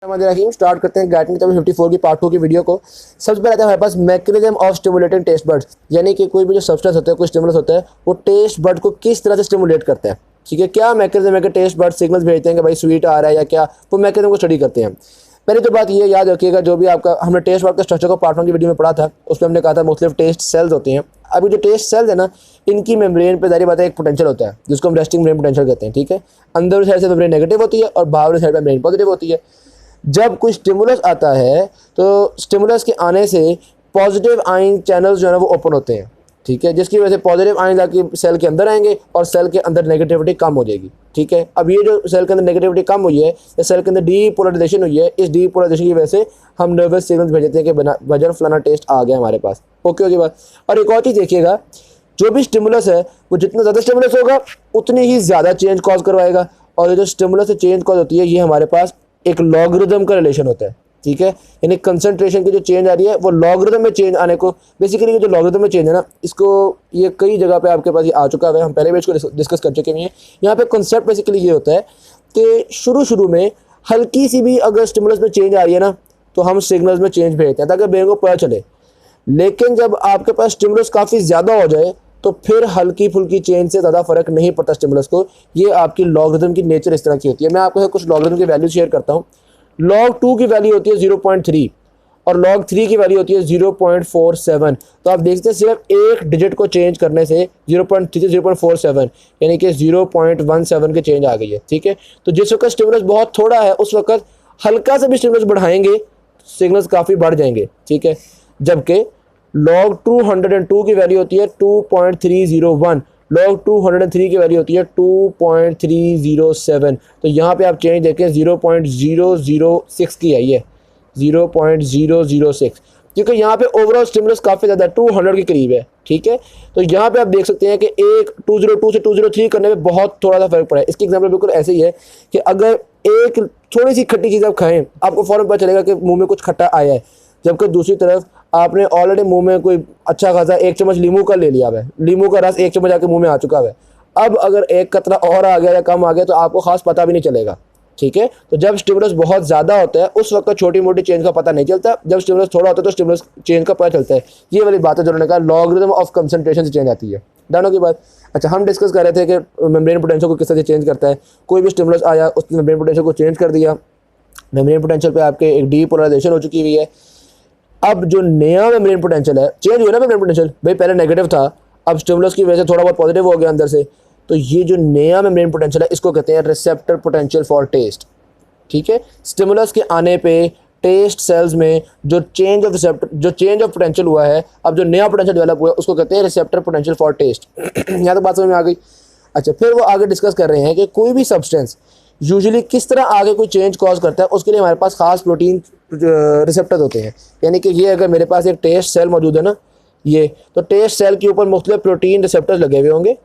रहीम start करते हैं Gatting 54 की पार्ट 2 की वीडियो को। सबसे पहले आता है हमारे पास mechanism of stimulating taste buds, यानी कि कोई भी जो सब्सटेंस होता है, कोई स्टिमुलस होता है, वो टेस्ट बर्ड को किस तरह से स्टिमुलेट करता है। ठीक है, क्या मैकेनिज्म है कि टेस्ट बर्ड सिग्नल्स भेजते हैं कि भाई स्वीट आ रहा है या क्या, वो मैकेनिज्म को स्टडी करते हैं। पहले तो बात ये याद रखिएगा, जो भी आपका हमने टेस्ट बर्ड का स्ट्रक्चर को पार्ट 1 की वीडियो में पढ़ा था, उसमें हमने कहा था मुख्तलिफ टेस्ट सेल्स होते हैं। अभी जो टेस्ट सेल्स है ना, इनकी मेम्ब्रेन पे जारी बात है एक पोटेंशियल होता है जिसको हम रेस्टिंग मेम्ब्रेन पोटेंशियल कहते हैं। ठीक है, अंदर साइड से मेम्ब्रेन नेगेटिव होती है और बाहर साइड में मेम्ब्रेन पॉजिटिव होती है। जब कोई स्टिमुलस आता है तो स्टिमुलस के आने से पॉजिटिव आयन चैनल्स जो है ना वो ओपन होते हैं। ठीक है, जिसकी वजह से पॉजिटिव आयन आके सेल के अंदर आएंगे और सेल के अंदर नेगेटिविटी कम हो जाएगी। ठीक है, अब ये जो सेल के अंदर नेगेटिविटी कम हुई है या सेल के अंदर डीपोलराइजेशन हुई है, इस डीपोलराइजेशन की वजह से हम नर्वस सिग्नल्स भेजते हैं कि वजन फलाना टेस्ट आ गया हमारे पास। ओके होगी बात। और एक और चीज़ देखिएगा, जो भी स्टिमुलस है वो जितना ज़्यादा स्टिमुलस होगा उतनी ही ज़्यादा चेंज कॉज करवाएगा। और ये जो स्टिमुलस से चेंज कॉज होती है, ये हमारे पास एक लॉगरिदम का रिलेशन होता है। ठीक है, यानी कंसंट्रेशन की जो चेंज आ रही है वो लॉगरिदम में चेंज आने को, बेसिकली ये जो लॉगरिदम में चेंज है ना, इसको ये कई जगह पे आपके पास ये आ चुका है, हम पहले भी इसको डिस्कस कर चुके हैं। यहाँ पे कॉन्सेप्ट बेसिकली ये होता है कि शुरू में हल्की सी भी अगर स्टिमुलस में चेंज आ रही है ना, तो हम सिग्नल्स में चेंज भेजते हैं ताकि ब्रेन को पता चले। लेकिन जब आपके पास स्टिमुलस काफ़ी ज़्यादा हो जाए तो फिर हल्की फुल्की चेंज से ज़्यादा फर्क नहीं पड़ता स्टिमुलस को। ये आपकी लॉगरिदम की नेचर इस तरह की होती है। मैं आपको कुछ लॉगरिदम की वैल्यू शेयर करता हूँ। log 2 की वैल्यू होती है 0.3 और log 3 की वैल्यू होती है 0.47। तो आप देखते हैं सिर्फ एक डिजिट को चेंज करने से 0.3 से 0.47 यानी कि 0.17 की चेंज आ गई है। ठीक है, तो जिस वक्त स्टिमुलस बहुत थोड़ा है उस वक्त हल्का से भी स्टिमुलस बढ़ाएंगे सिग्नल्स काफ़ी बढ़ जाएंगे। ठीक है, जबकि log 202 की वैल्यू होती है 2.301, log 203 की वैल्यू होती है 2.307। तो यहाँ पे आप चेंज देखें 0.006 की है, ये 0.006, क्योंकि यहाँ पे ओवरऑल स्टिमुलस काफ़ी ज़्यादा 200 के करीब है। ठीक है, तो यहाँ पे आप देख सकते हैं कि एक 202 से 203 करने में बहुत थोड़ा सा फर्क पड़ा है। इसकी एग्जांपल बिल्कुल ऐसे ही है कि अगर एक थोड़ी सी खट्टी चीज़ आप खाएं, आपको फ़ौरन पता चलेगा कि मुँह में कुछ खट्टा आया है, जबकि दूसरी तरफ आपने ऑलरेडी मुंह में कोई अच्छा खासा 1 चम्मच लीमू का ले लिया है, लीमू का रस 1 चम्मच आके मुंह में आ चुका है। अब अगर एक कतरा और आ गया या कम आ गया तो आपको खास पता भी नहीं चलेगा। ठीक है, तो जब स्टिमुलस बहुत ज़्यादा होता है उस वक्त छोटी मोटी चेंज का पता नहीं चलता, जब स्टिमुलस थोड़ा होता है तो स्टिमुलस चेंज का पता चलता है। ये वाली बात है जो उन्होंने कहा लॉगरिदम ऑफ कंसंट्रेशन से चेंज आती है। डाउन की बात। अच्छा, हम डिस्कस कर रहे थे कि मेम्ब्रेन पोटेंशियल को किस तरह से चेंज करता है। कोई भी स्टिमुलस आया उसने मेम्ब्रेन पोटेंशियल को चेंज कर दिया, मेम्ब्रेन पोटेंशियल पे आपके एक डीपोलराइजेशन हो चुकी हुई है। अब जो नया मेम्ब्रेन पोटेंशियल है, चेंज हुआ ना मेम्ब्रेन पोटेंशियल, भाई पहले नेगेटिव था, अब स्टिमुलस की वजह से थोड़ा बहुत पॉजिटिव हो गया अंदर से, तो ये जो नया मेम्ब्रेन पोटेंशियल है इसको कहते हैं रिसेप्टर पोटेंशियल फॉर टेस्ट। ठीक है, स्टिमुलस के आने पे टेस्ट सेल्स में जो चेंज ऑफ पोटेंशियल हुआ है, अब जो नया पोटेंशियल डेवलप हुआ है उसको कहते हैं रिसेप्टर पोटेंशियल फॉर टेस्ट। यहाँ तक बात समझ में आ गई। अच्छा, फिर वो आगे डिस्कस कर रहे हैं कि कोई भी सब्सटेंस यूजुअली किस तरह आगे कोई चेंज कॉज करता है, उसके लिए हमारे पास खास प्रोटीन रिसेप्टर होते हैं। यानी कि ये अगर मेरे पास एक टेस्ट सेल मौजूद है ना, ये तो टेस्ट सेल के ऊपर मुख्तलिफ प्रोटीन रिसेप्टर्स लगे हुए होंगे।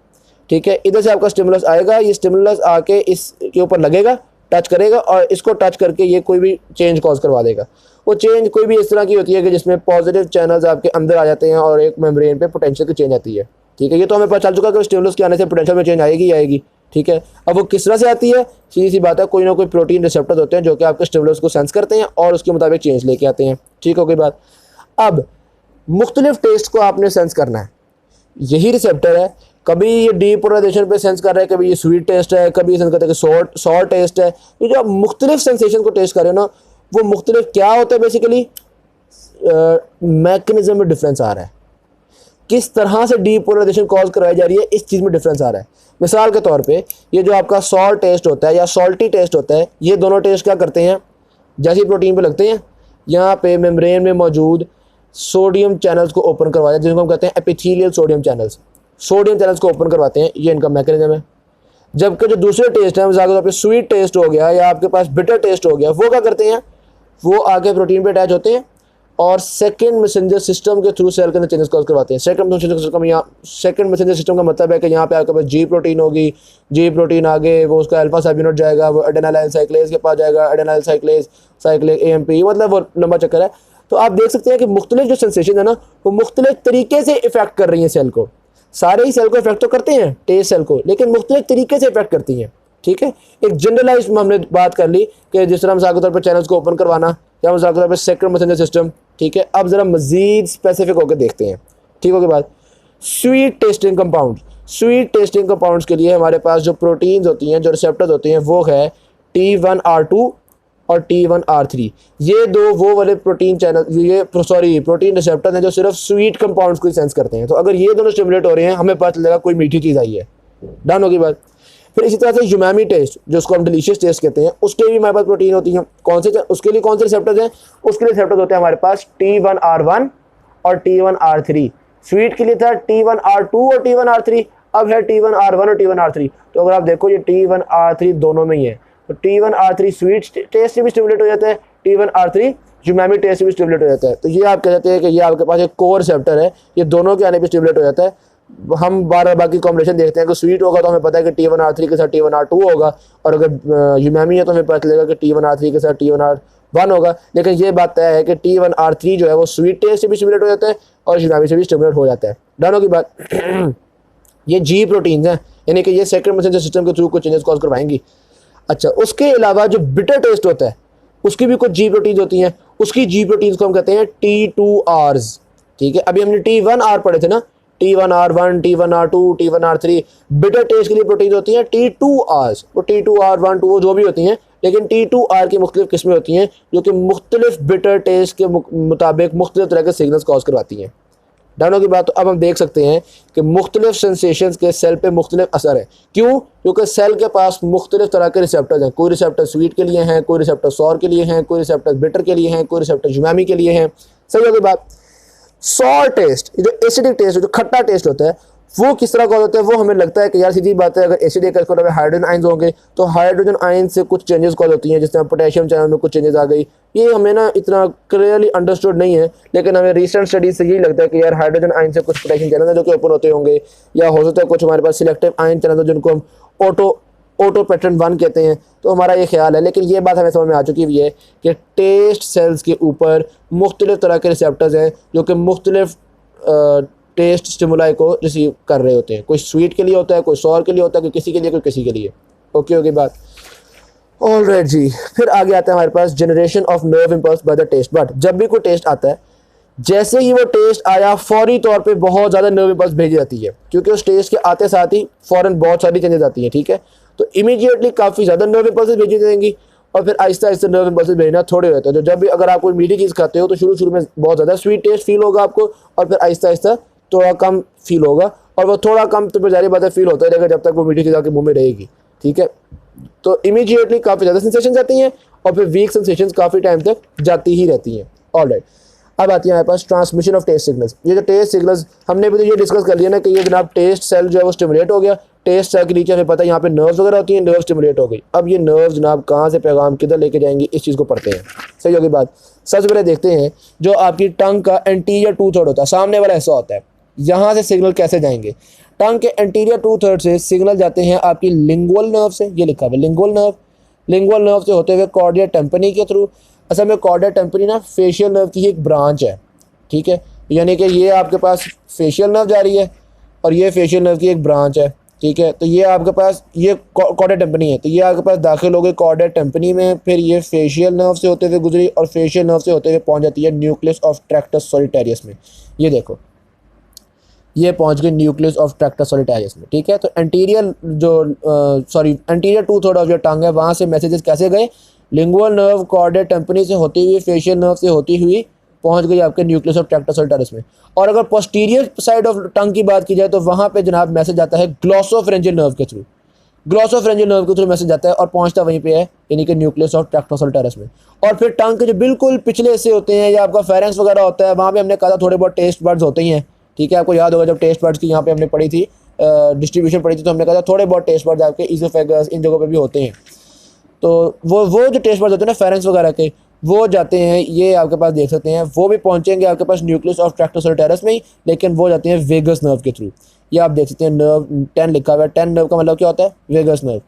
ठीक है, इधर से आपका स्टिमुलस आएगा, ये स्टिमुलस आके इसके ऊपर लगेगा, टच करेगा और इसको टच करके ये कोई भी चेंज कॉज करवा देगा। वो चेंज कोई भी इस तरह की होती है कि जिसमें पॉजिटिव चैनल्स आपके अंदर आ जाते हैं और एक मेम्ब्रेन पे पोटेंशियल की चेंज आती है। ठीक है, ये तो हमें पता चल चुका कि स्टिमुलस के आने से पोटेंशियल में चेंज आएगी। ठीक है, अब वो किस तरह से आती है, सीधी सी बात है, कोई ना कोई प्रोटीन रिसेप्टर्स होते हैं जो कि आपके स्टिमुलस को सेंस करते हैं और उसके मुताबिक चेंज लेके आते हैं। ठीक हो गई बात। अब मुख्तलिफ टेस्ट को आपने सेंस करना है, यही रिसेप्टर है। कभी ये डीपोलराइजेशन पे सेंस कर रहा है, कभी ये स्वीट टेस्ट है, कभी सेंस करता है कि सॉल्ट टेस्ट है। ये जो आप मुख्तलिफ सेंसेशन को टेस्ट कर रहे हो ना, वो मुख्तलिफ क्या होता है, बेसिकली मैकेनिज्म में डिफरेंस आ रहा है, किस तरह से डीपोलराइजेशन कॉज करवाई जा रही है, इस चीज़ में डिफरेंस आ रहा है। मिसाल के तौर पे ये जो आपका सॉल्ट टेस्ट होता है या सॉल्टी टेस्ट होता है, ये दोनों टेस्ट क्या करते हैं, जैसे प्रोटीन पे लगते हैं, यहाँ पे मेम्ब्रेन में मौजूद सोडियम चैनल्स को ओपन करवाते हैं, जिनको हम कहते हैं एपिथेलियल सोडियम चैनल्स को ओपन करवाते हैं। ये इनका मैकेनिज्म है। जबकि जो दूसरे टेस्ट हैं, मिसाल के तौर पर स्वीट टेस्ट हो गया या आपके पास बिटर टेस्ट हो गया, वो क्या करते हैं, वो आगे प्रोटीन पे अटैच होते हैं और सेकंड मैसेंजर सिस्टम के थ्रू सेल के अंदर चेंजेस कॉज करवाते हैं। सेकंड मैसेंजर सिस्टम का मतलब है कि यहाँ पे आपके पास जी प्रोटीन होगी, जी प्रोटीन आगे वो उसका अल्फा सब यूनिट जाएगा, वो एडेनाइल साइक्लेज के पास जाएगा, एडेनाइल साइक्लेज AMP, मतलब वो लंबा चक्कर है। तो आप देख सकते हैं कि मुख्तलिफ जो सेंसेशन है ना, वो मुख्तलिफ तरीके से इफेक्ट कर रही हैं सेल को। सारे ही सेल को इफेक्ट तो करते हैं टेस्ट सेल को, लेकिन मुख्तलिफ तरीके से इफेक्ट करती हैं। ठीक है, एक जनरलाइज हमने बात कर ली कि जिस तरह मिसाल के तौर पर चैनल्स को ओपन करवाना या मिसाल के तौर पर सेक्टर मैसेंजर सिस्टम। ठीक है, अब ज़रा मज़ीद स्पेसिफिक होकर देखते हैं। ठीक होगी बात। Sweet testing compound, sweet testing compounds के लिए हमारे पास जो प्रोटीन्स होती हैं, जो रिसेप्टर्स होते हैं, वो है T1R2 और T1R3। ये दो वो वाले प्रोटीन चैनल, ये प्रोटीन रिसेप्टर्स हैं जो सिर्फ स्वीट कंपाउंड्स को सेंस करते हैं। तो अगर ये दोनों स्टिमुलेट हो रहे हैं, हमें पता चलेगा कोई मीठी चीज़ आई है। डन होगी बात। फिर इसी तरह से उमामी टेस्ट, जो उसको हम डिलीशियस टेस्ट कहते हैं, उसके भी हमारे पास प्रोटीन होती हैं। कौन से, उसके लिए कौन से रिसेप्टर्स हैं? उसके लिए रिसेप्टर्स होते हैं हमारे पास T1R1 और T1R3। स्वीट के लिए था T1R2 और T1R3, अब है T1R1 और T1R3। तो अगर आप देखो ये T1R3 दोनों में ही है, तो T1R3 स्वीट टेस्ट से भी स्टिमुलेट हो जाता है, T1R3 उमामी टेस्ट से भी स्टिमुलेट हो जाता है। तो ये आप कह सकते हैं कि ये आपके पास एक कोर रिसेप्टर है, ये दोनों के आने पर स्टिमुलेट हो जाता है। हम बार बाकी कॉम्बिनेशन देखते हैं कि स्वीट होगा तो हमें पता है कि T1R3 के साथ T1R2 होगा, और अगर उमामी है तो हमें पता चलेगा कि T1R3 के साथ T1R1 होगा। लेकिन ये बात तय है कि T1R3 जो है वो स्वीट टेस्ट से भी स्टिमुलेट हो जाता है और उमामी से भी स्टिमुलेट हो जाता है। डन होगी बात। ये जी प्रोटीन्स हैं, यानी कि ये सेक्टर मैसेंजर सिस्टम के थ्रू कुछ चेंजेस कॉज करवाएंगी। अच्छा, उसके अलावा जो बिटर टेस्ट होता है उसकी भी कुछ जी प्रोटीन्स होती हैं, उसकी जी प्रोटीन्स को हम कहते हैं T2Rs। ठीक है, अभी हमने T1R पढ़े थे ना, T1R1, T1R2, T1R3। Bitter taste के लिए प्रोटीन होती हैं T2Rs, वो T2R1 2 जो भी होती हैं, लेकिन T2R की मुख्तलिफ किस्में होती हैं जो कि मुख्तलिफ बिटर टेस्ट के मुताबिक मुख्तलिफ तरह के सिग्नल्स कॉज करवाती हैं। डाउनों की बात। तो अब हम देख सकते हैं कि मुख्तलिफ सेंसेशंस के सेल पे मुख्तलिफ असर है। क्यों? क्योंकि सेल के पास मुख्तलिफ तरह के रिसेप्टर्स हैं। कोई रिसेप्टर स्वीट के लिए हैं, कोई रिसेप्टर सॉर के लिए हैं, कोई रिसेप्टर बिटर के लिए हैं, कोई रिसेप्टर उमामी के लिए हैं। सही होगी बात। सॉर टेस्ट, जो एसिडिक टेस्ट, जो खट्टा टेस्ट होता है, वो किस तरह का होता है? वो हमें लगता है कि यार सीधी बात है, अगर एसिडिक है हाइड्रोजन आयंस होंगे तो हाइड्रोजन आयन से कुछ चेंजेस कॉज होती हैं, जिस तरह पोटेशियम चैनल में कुछ चेंजेस आ गई। ये हमें ना इतना क्लियरली अंडरस्टूड नहीं है, लेकिन हमें रिसेंट स्टडीज से यही लगता है कि यार हाइड्रोजन आयन से कुछ पोटेशियम चैनल है जो कि ओपन होते होंगे, या हो सकता है कुछ हमारे पास सिलेक्टिव आयन चैनल है जिनको हम ऑटो पैटर्न 1 कहते हैं। तो हमारा ये ख्याल है, लेकिन ये बात हमें समझ में आ चुकी हुई है कि टेस्ट सेल्स के ऊपर मुख्तलिफ तरह के रिसेप्टर्स हैं जो कि मुख्तलिफ टेस्ट स्टिमुलाई को रिसीव कर रहे होते हैं। कोई स्वीट के लिए होता है, कोई सॉर के लिए होता है, कोई किसी के लिए, कोई किसी के लिए। ओके होगी बात। ऑलराइट जी, फिर आगे आता है हमारे पास generation of nerve impulse by the taste bud. जब भी कोई टेस्ट आता है, जैसे ही वो टेस्ट आया फौरी तौर पे बहुत ज़्यादा नर्व इम्पल्स भेजी जाती है, क्योंकि उस टेस्ट के आते साथ ही फ़ौरन बहुत सारी चेंजेस आती हैं। ठीक है, तो इमीडिएटली काफ़ी ज़्यादा नर्व इम्पल्स भेजी जाएंगी और फिर आहिस्ता आहिस्ता नर्व इम्पल्स भेजना थोड़े होते हैं। तो जब भी अगर आप कोई मीठी चीज़ खाते हो तो शुरू में बहुत ज़्यादा स्वीट टेस्ट फील होगा आपको, और फिर आहिस्ता आहिस्ता थोड़ा कम फील होगा, और वो थोड़ा कम तो जारी बात है फील होता रहेगा जब तक वो मीठी चीज़ आपके मुंह में रहेगी। ठीक है, तो इमीडिएटली काफ़ी ज़्यादा सेंसेशन जाती हैं और फिर वीक सेंसेशन काफ़ी टाइम तक जाती ही रहती हैं। ऑलराइट, अब आती है हमारे पास ट्रांसमिशन ऑफ टेस्ट सिग्नल्स। ये जो टेस्ट सिग्नल्स हमने भी तो ये डिस्कस कर लिया ना कि ये जनाब टेस्ट सेल जो है वो स्टिमुलेट हो गया, टेस्ट सेल के नीचे हमें पता है यहाँ पे नर्व्स वगैरह होती हैं, नर्व स्टिमुलेट हो गई। अब ये नर्व्स जनाब कहाँ से पैगाम किधर लेके जाएंगी, इस चीज़ को पढ़ते हैं। सही होगी बात। सबसे पहले देखते हैं जो आपकी टंग का एंटीरियर 2/3 होता है, सामने वाला ऐसा होता है, यहाँ से सिग्नल कैसे जाएंगे? टंग के एंटीरियर 2/3 से सिग्नल जाते हैं आपकी लिंगुअल नर्व से, ये लिखा हुआ है लिंगुअल नर्व से होते हुए कॉर्डिया टेम्पनी के थ्रू। असल में कॉर्डिया टेम्पनी ना फेशियल नर्व की एक ब्रांच है। ठीक है, यानी कि ये आपके पास फेशियल नर्व जा रही है और ये फेशियल नर्व की एक ब्रांच है। ठीक है, तो ये आपके पास ये कॉर्डिया टेम्पनी है, तो ये आपके पास दाखिल हो गई कॉर्डिया टेम्पनी में, फिर ये फेशियल नर्व से होते हुए गुजरी और फेशियल नर्व से होते हुए पहुंच जाती है न्यूक्लियस ऑफ ट्रैक्टस सॉलिटेरियस में। ये देखो, ये पहुंच गई न्यूक्लियस ऑफ ट्रैक्टस सॉलिटेरियस में। ठीक है, तो एंटीरियर एंटीरियर 2/3 ऑफ जो टंग है, वहाँ से मैसेजेस कैसे गए? लिंगुअल नर्व कॉर्डिया टेम्पनी से होती हुई फेशियल नर्व से होती हुई पहुंच गई आपके न्यूक्लियस ऑफ ट्रैक्टस सॉलिटेरियस में। और अगर पोस्टीरियर साइड ऑफ टंग की बात की जाए तो वहाँ पे जनाब मैसेज आता है ग्लॉसोफरेंजियल नर्व के थ्रू। ग्लॉसोफरेंजियल नर्व के थ्रू मैसेज आता है और पहुँचता वहीं पे है, यानी कि न्यूक्लियस ऑफ ट्रैक्टस सॉलिटेरियस में। और फिर टंग के जो बिल्कुल पिछले हिस्से होते हैं या आपका फेरेंक्स वगैरह होता है, वहाँ पे हमने कहा थोड़े बहुत टेस्ट बर्ड्स होते ही हैं। ठीक है, आपको याद होगा जब टेस्ट बर्ड्स की यहाँ पे हमने पढ़ी थी डिस्ट्रीब्यूशन पढ़ी थी, तो हमने कहा था थोड़े बहुत टेस्ट बर्ड्स आपके ईसोफेगस इन जगहों पे भी होते हैं। तो वो जो टेस्ट बर्ड्स होते हैं ना फेरेंक्स वगैरह के, वो जाते हैं, ये आपके पास देख सकते हैं, वो भी पहुंचेंगे आपके पास न्यूक्लियस ऑफ ट्रैक्टस सॉलिटेरियस में ही, लेकिन वो जाते हैं वेगस नर्व के थ्रू। ये आप देख सकते हैं नर्व 10 लिखा हुआ है। 10 नर्व का मतलब क्या होता है? Vagus nerve.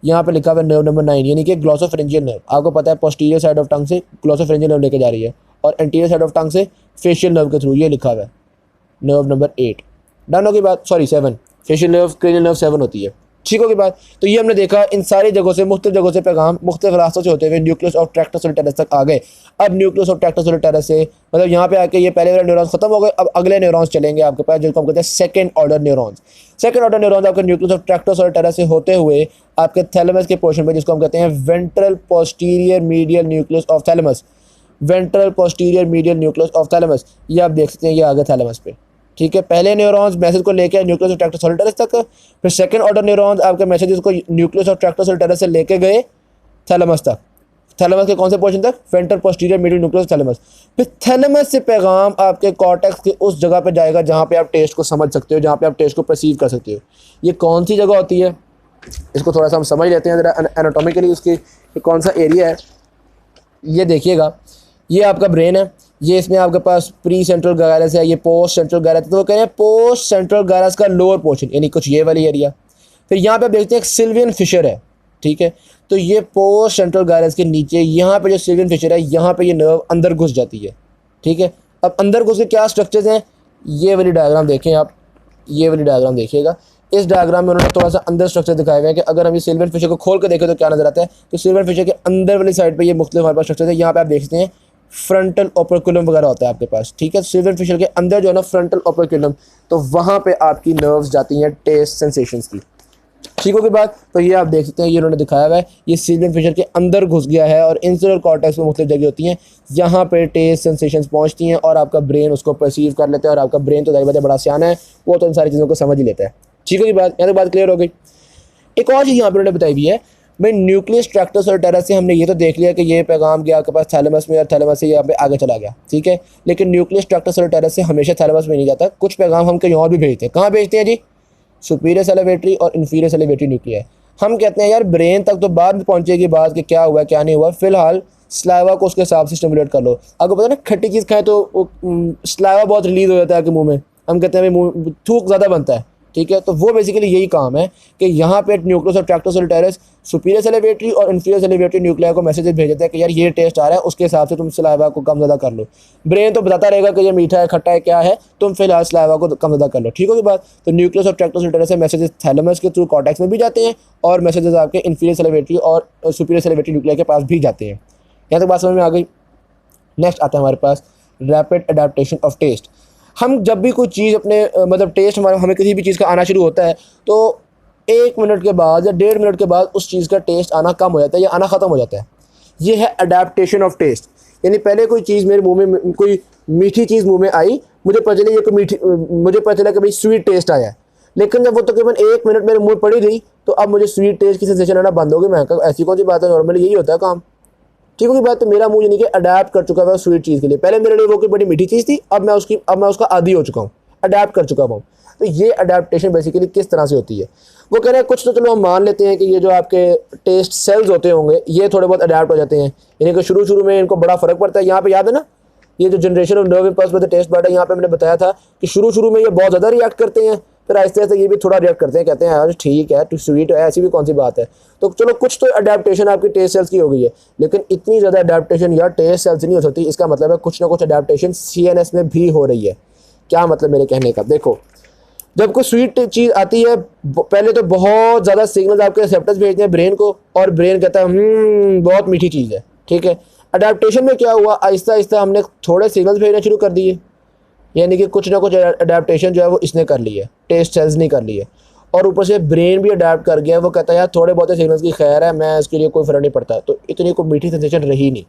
यहाँ पे लिखा हुआ है नर्व नंबर 9, यानी कि ग्लॉसोफरेंजियल नर्व। आपको पता है पोस्टीरियर साइड ऑफ टंग से ग्लॉसोफरेंजियल नर्व लेके जा रही है और एंटीरियर साइड ऑफ टंग से फेशियल नर्व के थ्रू। ये लिखा हुआ है नर्व नंबर 8। डन होगी बात, 7 फेशियल नर्व क्रेनियल नर्व 7 होती है। ठीक होगी बात। तो ये हमने देखा इन सारी जगहों से, मुख्तलिफ जगहों से पैगाम मुख्तलिफ रास्तों से होते हुए न्यूक्लियस ऑफ ट्रैक्टर सोलिटरस तक आ गए। अब न्यूक्लियस ऑफ ट्रैक्टर सोलिटरस से मतलब यहाँ पे आके ये पहले वाले न्यूरॉन्स खत्म हो गए, अब अगले न्यूरॉन्स चलेंगे आपके पास जिनको हम कहते हैं second order neurons. Second order neurons आपके न्यूक्लियस ऑफ ट्रैक्टर सोलिटरस से होते हुए आपके थैलेमस के पोर्शन पे, जिसको हम कहते हैं ventral posterior medial nucleus of thalamus, ventral posterior medial nucleus of thalamus, ये आप देख सकते हैं, ये आ गया थैलेमस पे। ठीक है, पहले न्यूरॉन्स मैसेज को लेके न्यूक्लियस ऑफ ट्रैक्टर सोलिटरस तक, फिर सेकंड ऑर्डर न्यूरॉन्स आपके मैसेजेस को न्यूक्लियस ऑफ ट्रैक्टर सोलिटरस से लेके गए थैलेमस तक। थैलेमस के कौन से पोर्शन तक? Ventral posterior medial nucleus thalamus. फिर थैलेमस से पैगाम आपके कॉर्टेक्स के उस जगह पे जाएगा जहाँ पे आप टेस्ट को समझ सकते हो, जहाँ पे आप टेस्ट को परसीव कर सकते हो। ये कौन सी जगह होती है, इसको थोड़ा सा हम समझ लेते हैं ज़रा एनाटॉमिकली, उसकी कौन सा एरिया है। ये देखिएगा, ये आपका ब्रेन है, ये इसमें आपके पास प्री सेंट्रल गायरस है, ये पोस्ट सेंट्रल गायरस है। तो वो कह रहे हैं पोस्ट सेंट्रल गायरस का लोअर पोर्शन, यानी कुछ ये वाली एरिया। फिर यहाँ पे आप देखते हैं एक सिल्वियन फिशर है। ठीक है, तो ये पोस्ट सेंट्रल गायरस के नीचे यहाँ पे जो सिल्वियन फिशर है, यहाँ पे ये नर्व अंदर घुस जाती है। ठीक है, अब अंदर घुस के क्या स्ट्रक्चर्स हैं, ये वाली डायग्राम देखें आप, ये वाली डायग्राम देखिएगा। इस डायग्राम में उन्होंने थोड़ा सा अंदर स्ट्रक्चर दिखाए हुए हैं कि अगर हम ये सिल्वियन फिशर को खोल कर देखें तो क्या नजर आता है। तो सिल्वियन फिशर के अंदर वाली साइड पे ये मुख्तलिफ हमारे पास स्ट्रक्चर है। यहाँ पे आप देखते हैं फ्रंटल ओपर्कुलम वगैरह होता है आपके पास। ठीक है, सिल्वियन फिशर के अंदर जो है ना फ्रंटल ओपर्कुलम, तो वहाँ पे आपकी नर्व्स जाती हैं टेस्ट सेंसेशंस की। ठीक होगी बात। तो ये आप देख सकते हैं, ये उन्होंने दिखाया हुआ है, ये सिल्वियन फिशर के अंदर घुस गया है और इंसुलर कॉर्टेक्स में मुख्तलिफ जगह होती हैं, यहाँ पे टेस्ट सेंसेशंस पहुँचती हैं और आपका ब्रेन उसको परसीव कर लेता है। और आपका ब्रेन तो जाहिर बात है बड़ा सियाना है, वो तो इन सारी चीज़ों को समझ ही लेता है। ठीक होगी बात, यहाँ तक बात क्लियर हो गई। एक और चीज़ यहाँ पर उन्होंने बताई हुई है भाई, न्यूक्लियस ट्रैक्टर सोलिटरस से हमने ये तो देख लिया कि ये पैगाम गया आपके पास थैलेमस में और थैलेमस से यहाँ पे आगे चला गया। ठीक है, लेकिन न्यूक्लियस ट्रैक्टर सोलिटरस से हमेशा थैलेमस में नहीं जाता, कुछ पैगाम हम कहीं और भी भेजते हैं। कहाँ भेजते हैं जी? सुपीरियर सैलिवेटरी और इन्फीरियर सैलिवेटरी न्यूक्लियाई। हम कहते हैं यार ब्रेन तक तो बाद में पहुँचेगी बात कि क्या हुआ क्या नहीं हुआ, फिलहाल स्लाइवा को उसके हिसाब से स्टिमुलेट कर लो। आपको पता ना खट्टी चीज़ खाएं तो स्लाइवा बहुत रिलीज हो जाता है आपके मुँह में, हम कहते हैं भाई थूक ज़्यादा बनता है। ठीक है, तो वो बेसिकली यही काम है कि यहाँ पे न्यूक्लियस ऑफ ट्रैक्टर सोलिटरस सुपीरियर सैलिवेटरी और इन्फीरियर सैलिवेटरी न्यूक्लियाई को मैसेज भेज देता है कि यार ये टेस्ट आ रहा है, उसके हिसाब से तुम सलाइवा को कम ज़्यादा कर लो। ब्रेन तो बताता रहेगा कि ये मीठा है खट्टा है क्या है, तुम फिलहाल सलाइवा को कम ज़्यादा कर लो। ठीक होगी बात। तो न्यूक्लियस ऑफ ट्रैक्टर सोलिटरस से मैसेजेस थैलेमस के थ्रू कॉर्टेक्स में भी जाते हैं और मैसेजेस आपके इन्फीरियर सैलिवेटरी और सुपीरियर सैलिवेटरी न्यूक्लियाई के पास भी जाते हैं। यहाँ तक बात समझ में आ गई। नेक्स्ट आता है हमारे पास रैपिड अडेप्टेशन ऑफ टेस्ट। हम जब भी कोई चीज़ अपने मतलब टेस्ट हमें किसी भी चीज़ का आना शुरू होता है तो 1 मिनट के बाद या 1.5 मिनट के बाद उस चीज़ का टेस्ट आना कम हो जाता है या आना ख़त्म हो जाता है। ये है अडेप्टेशन ऑफ टेस्ट। यानी पहले कोई चीज़ मेरे मुंह में, कोई मीठी चीज़ मुंह में आई, मुझे पता चला ये कोई मीठी, मुझे पता चला कि भाई स्वीट टेस्ट आया है, लेकिन जब वो तकरीबन 1 मिनट मेरे मुँह में पड़ी रही तो अब मुझे स्वीट टेस्ट की सेंसेशन आना बंद हो गई। मैं कहा ऐसी कौन सी बात है, नॉर्मली यही होता है काम। ठीक होगी बात। तो मेरा मुंह यानी कि अडेप्ट कर चुका है स्वीट चीज़ के लिए। पहले मेरे लिए वो कोई बड़ी मीठी चीज़ थी, अब मैं उसका आदी हो चुका हूँ, अडेप्ट कर चुका हूँ। तो ये अडेप्टेशन बेसिकली किस तरह से होती है, वो कह रहे हैं कुछ तो चलो हम मान लेते हैं कि ये जो आपके टेस्ट सेल्स होते होंगे ये थोड़े बहुत अडेप्ट हो जाते हैं, यानी कि शुरू में इनको बड़ा फ़र्क पड़ता है। यहाँ पे याद है ना, ये जो generation of nerve impulse with taste bud है, यहाँ पे मैंने बताया था कि शुरू में ये बहुत ज़्यादा रिएक्ट करते हैं, फिर आहिस्ते आहिस्ते ये भी थोड़ा रिएक्ट करते हैं, कहते हैं यार ठीक है टू स्वीट है, ऐसी भी कौन सी बात है। तो चलो कुछ तो अडेप्टेशन आपकी टेस्ट सेल्स की हो गई है, लेकिन इतनी ज़्यादा अडेप्टेशन यार टेस्ट सेल्स नहीं हो सकती। इसका मतलब है कुछ ना कुछ अडेप्टेशन CNS में भी हो रही है। क्या मतलब मेरे कहने का, देखो जब कोई स्वीट चीज़ आती है पहले तो बहुत ज़्यादा सिग्नल्स आपके रिसेप्टर्स भेजते हैं ब्रेन को, और ब्रेन कहता है बहुत मीठी चीज़ है। ठीक है, अडेप्टेशन में क्या हुआ, आहिस्ता आहिस्ता हमने थोड़े सिग्नल्स भेजना शुरू कर दिए, यानी कि कुछ ना कुछ अडेप्टेशन जो है वो इसने कर ली है, टेस्ट सेल्स ने कर ली है, और ऊपर से ब्रेन भी अडेप्ट कर गया। वो कहता है यार थोड़े बहुत सिग्नल्स की खैर है, मैं इसके लिए कोई फ़र्क नहीं पड़ता। तो इतनी कोई मीठी सेंसेशन रही नहीं।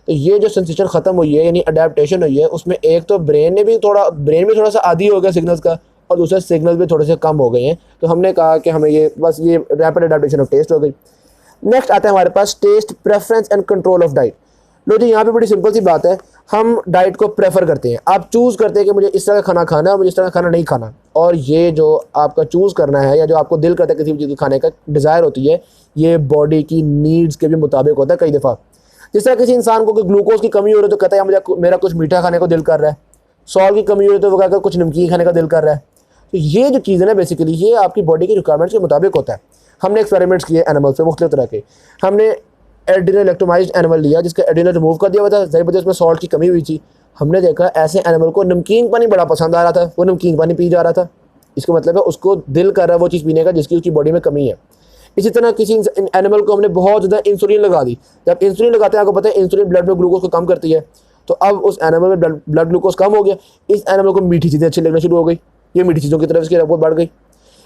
तो ये जो सेंसेशन ख़त्म हुई है यानी अडेप्टेशन हुई है, उसमें एक तो ब्रेन भी थोड़ा सा आदी हो गया सिग्नल्स का, और दूसरे सिग्नल भी थोड़े से कम हो गए हैं। तो हमने कहा कि हमें ये बस ये रैपिड अडेप्टेशन ऑफ टेस्ट हो गई। नेक्स्ट आता है हमारे पास taste preference and control of diet. लो जी, यहाँ पे बड़ी सिंपल सी बात है, हम डाइट को प्रेफर करते हैं। आप चूज़ करते हैं कि मुझे इस तरह का खाना खाना है, मुझे इस तरह का खाना नहीं खाना, और ये जो आपका चूज़ करना है या जो आपको दिल करता है किसी भी चीज़ को खाने का डिज़ायर होती है, ये बॉडी की नीड्स के भी मुताबिक होता है। कई दफ़ा जिस तरह किसी इंसान को ग्लूकोज की कमी हो रही है तो कहता है मुझे मेरा कुछ मीठा खाने को दिल कर रहा है, सॉल्ट की कमी हो रही है तो वो कहकर कुछ नमकीन खाने का दिल कर रहा है। तो ये जो चीज़ है ना बेसिकली ये आपकी बॉडी की रिक्वायरमेंट्स के मुताबिक होता है। हमने एक्सपेरिमेंट्स किए एनिमल्स पे मुख्तलिफ तरह के, हमने एड्रिनल एक्टोमाइज्ड एनिमल लिया जिसका एड्रिनल रिमूव कर दिया हुआ था, ज़ाहिर बात है उसमें सॉल्ट की कमी हुई थी। हमने देखा ऐसे एनिमल को नमकीन पानी बड़ा पसंद आ रहा था, वो नमकीन पानी पी जा रहा था। इसका मतलब है उसको दिल कर रहा है वो चीज़ पीने का जिसकी उसकी बॉडी में कमी है। इसी तरह किसी एनिमल को हमने बहुत ज़्यादा इंसुलिन लगा दी। जब इंसुलिन लगाते हैं आपको पता है इंसुलिन ब्लड में ग्लूकोज को कम करती है, तो अब उस एनिमल में ब्लड ग्लूकोज कम हो गया, इस एनिमल को मीठी चीज़ें अच्छी लगना शुरू हो गई, ये मीठी चीज़ों की तरफ इसकी रगबत बढ़ गई।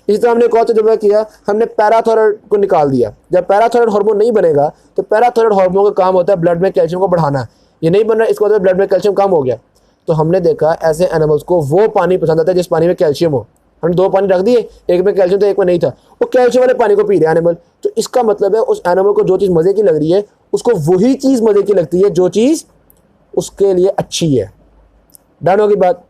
इसी तरह हमने एक और तजुर्बा किया, हमने पैराथायराइड को निकाल दिया। जब पैराथायराइड हार्मोन नहीं बनेगा तो पैराथायराइड हार्मोन का काम होता है ब्लड में कैल्शियम को बढ़ाना, ये नहीं बन रहा, इसका मतलब ब्लड में कैल्शियम कम हो गया। तो हमने देखा ऐसे एनिमल्स को वो पानी पसंद आता है जिस पानी में कैल्शियम हो। हमने 2 पानी रख दिए, एक में कैल्शियम तो एक में नहीं था, वो कैल्शियम वाले पानी को पी रहे एनिमल। तो इसका मतलब है उस एनिमल को जो चीज़ मज़े की लग रही है उसको वही चीज़ मज़े की लगती है जो चीज़ उसके लिए अच्छी है। डन होगी बात।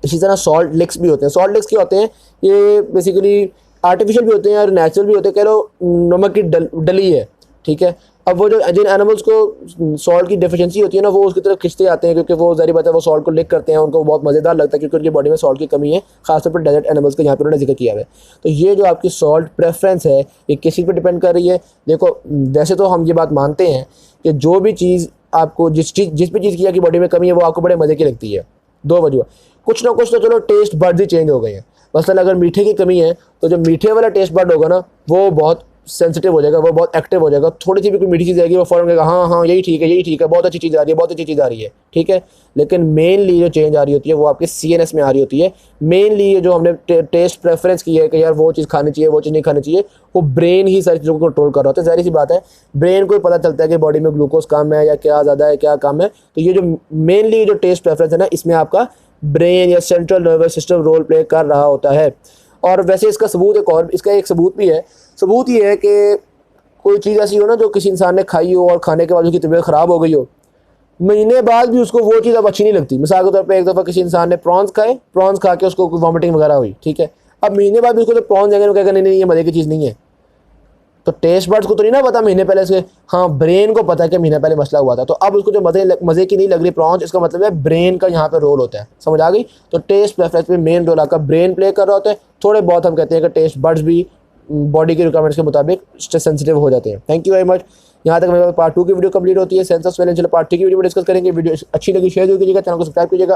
इसी तरह सॉल्ट लिक्स भी होते हैं। सॉल्ट लिक्स क्या होते हैं, ये बेसिकली आर्टिफिशियल भी होते हैं और नेचुरल भी होते हैं, कह लो नमक की डली है, ठीक है। अब वो जो जिन एनिमल्स को सॉल्ट की डेफिशिएंसी होती है ना, वो उसकी तरफ खिंचते आते हैं क्योंकि वो ज़ाहिर बात है वो सॉल्ट को लिक करते हैं, उनको बहुत मज़ेदार लगता है क्योंकि उनकी बॉडी में सॉल्ट की कमी है, खासतौर पर डेजर्ट एनिमल्स का यहाँ पर उन्होंने जिक्र किया है। तो ये जो आपकी सॉल्ट प्रेफरेंस है ये किसी पर डिपेंड कर रही है। देखो वैसे तो हम ये बात मानते हैं कि जो भी चीज़ आपको जिस भी चीज़ की आपकी बॉडी में कमी है वो आपको बड़े मज़े की लगती है। 2 वजह, कुछ ना कुछ तो चलो टेस्ट बर्ड्स ही चेंज हो गए हैं। मसलन अगर मीठे की कमी है तो जो मीठे वाला टेस्ट बर्ड होगा ना वो बहुत सेंसिटिव हो जाएगा, वो बहुत एक्टिव हो जाएगा। थोड़ी सी भी कोई मीठी चीज़ आएगी वो फ़ौरन कहेगा हाँ हाँ यही ठीक है, बहुत अच्छी चीज़ आ रही है, बहुत अच्छी चीज़ आ रही है, ठीक है। लेकिन मेनली जो चेंज आ रही होती है वो आपके CNS में आ रही होती है। मेनली ये जो हमने टेस्ट प्रेफरेंस की है कि यार वो चीज़ खानी चाहिए वो चीज़ नहीं खानी चाहिए, वो ब्रेन ही सारी चीज़ों को कंट्रोल कर रहा होता है। ज़ाहिर सी बात है ब्रेन को पता चलता है कि बॉडी में ग्लूकोज कम है या क्या ज़्यादा है क्या कम है। तो ये जो मेनली जो टेस्ट प्रेफरेंस है ना, इसमें आपका ब्रेन या central nervous system role play कर रहा होता है। और वैसे इसका सबूत इसका एक सबूत भी है। सबूत ये है कि कोई चीज़ ऐसी हो ना जो किसी इंसान ने खाई हो और खाने के बाद उसकी तबीयत ख़राब हो गई हो, महीने बाद भी उसको वो चीज़ अब अच्छी नहीं लगती। मिसाल के तौर पे एक दफ़ा किसी इंसान ने प्रॉन्स खाए, प्रॉन्स खा के उसको वॉमिटिंग वगैरह हुई, ठीक है। अब महीने बाद भी उसको जो प्रॉन्स जाएंगे वो कहेगा नहीं ये मज़े की चीज़ नहीं है। तो टेस्ट बर्ड्स को तो नहीं ना पता महीने पहले से, हाँ ब्रेन को पता है कि महीने पहले मसला हुआ था। तो अब उसको जो मज़े की नहीं लग रही प्रॉन्स, इसका मतलब है ब्रेन का यहाँ पे रोल होता है। समझ आ गई। तो टेस्ट प्रेफरेंस में मेन रोल आपका ब्रेन प्ले कर रहा होता है। थोड़े बहुत हम कहते हैं कि टेस्ट बर्ड्स भी बॉडी के रिक्वायरमेंट्स के मुताबिक सेंसिटिव हो जाते हैं। Thank you very much. यहाँ तक मेरे पार्ट 2 की वीडियो कंप्लीट होती है। सेंस ऑफ स्मेल इंशाल्लाह पार्ट 3 की वीडियो में डिस्कस करेंगे। वीडियो अच्छी लगी शेयर कीजिएगा, चैनल को सब्सक्राइब कीजिएगा।